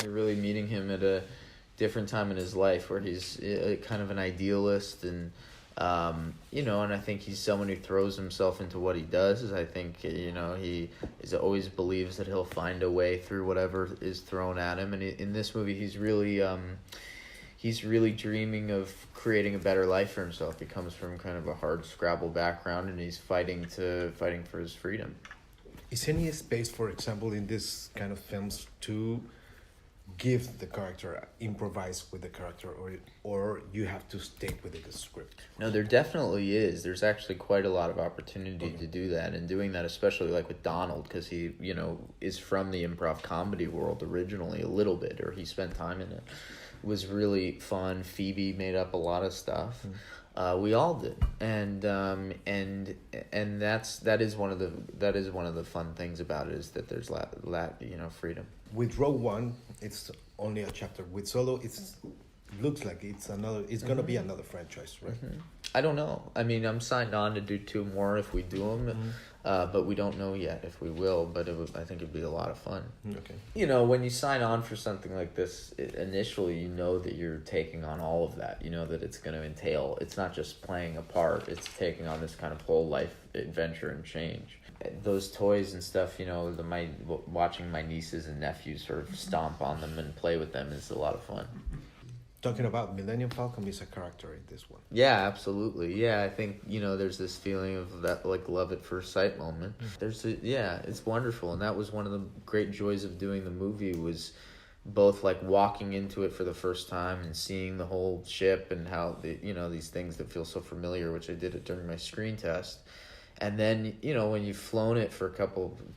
You're really meeting him at a different time in his life where he's kind of an idealist and, and I think he's someone who throws himself into what he does. I think, he always believes that he'll find a way through whatever is thrown at him. And in this movie, he's really dreaming of creating a better life for himself. He comes from kind of a hard scrabble background, and he's fighting for his freedom. Is any space, for example, in this kind of films to give the character, improvise with the character, or you have to stick with the script? No, there definitely is. There's actually quite a lot of opportunity to do that, and doing that, especially like with Donald, because he, is from the improv comedy world originally a little bit, or he spent time in it. It was really fun. Phoebe made up a lot of stuff. We all did, and that is one of the fun things about it, is that there's freedom. With Rogue One, it's only a chapter. With Solo, looks like it's gonna be another franchise, right? Mm-hmm. I don't know. I mean, I'm signed on to do 2 more if we do them, but we don't know yet if we will. But I think it'd be a lot of fun. Okay. When you sign on for something like this, initially you know that you're taking on all of that. You know that it's going to entail. It's not just playing a part. It's taking on this kind of whole life adventure and change. Those toys and stuff, watching my nieces and nephews sort of stomp on them and play with them is a lot of fun. Talking about Millennium Falcon is a character in this one. Yeah, absolutely. Yeah, I think, there's this feeling of that, like, love at first sight moment. It's wonderful. And that was one of the great joys of doing the movie, was both, like, walking into it for the first time and seeing the whole ship and how, these things that feel so familiar, which I did it during my screen test. And then, when you've flown it for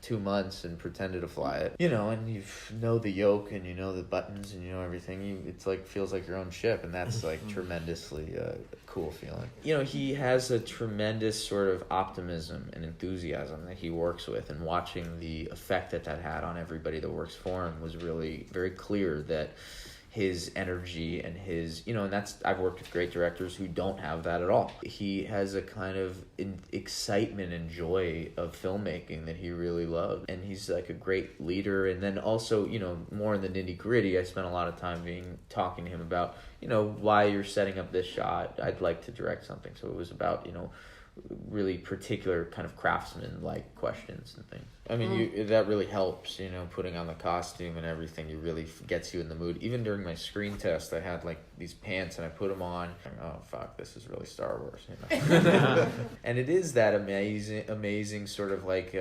2 months and pretended to fly it, and you know the yoke and you know the buttons and you know everything, it's like, feels like your own ship. And that's like tremendously cool feeling. He has a tremendous sort of optimism and enthusiasm that he works with, and watching the effect that had on everybody that works for him was really very clear that his energy and his, and I've worked with great directors who don't have that at all. He has a kind of excitement and joy of filmmaking that he really loved. And he's like a great leader. And then also, more in the nitty gritty, I spent a lot of time talking to him about, why you're setting up this shot. I'd like to direct something. So it was about, really particular kind of craftsman-like questions and things. I mean, that really helps, putting on the costume and everything. It really gets you in the mood. Even during my screen test, I had like these pants and I put them on. Oh, fuck, this is really Star Wars, And it is that amazing sort of like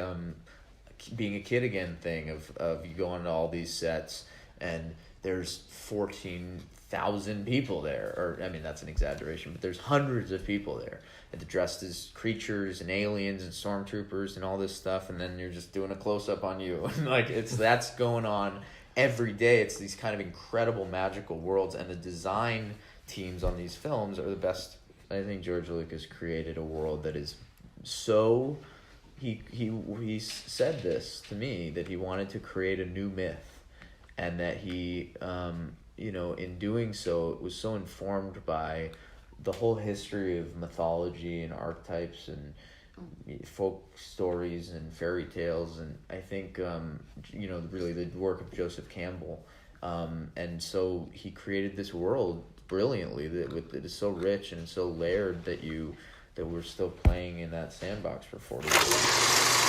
being a kid again thing of you go on to all these sets and there's 14,000 people there. Or, I mean, that's an exaggeration, but there's hundreds of people there. And dressed as creatures and aliens and stormtroopers and all this stuff, and then you're just doing a close-up on you. And like that's going on every day. It's these kind of incredible magical worlds, and the design teams on these films are the best. I think George Lucas created a world that is so... He said this to me, that he wanted to create a new myth, and that he, in doing so, it was so informed by the whole history of mythology and archetypes and folk stories and fairy tales. And I think, really the work of Joseph Campbell. And so he created this world brilliantly that is so rich and so layered that we're still playing in that sandbox for 40 years.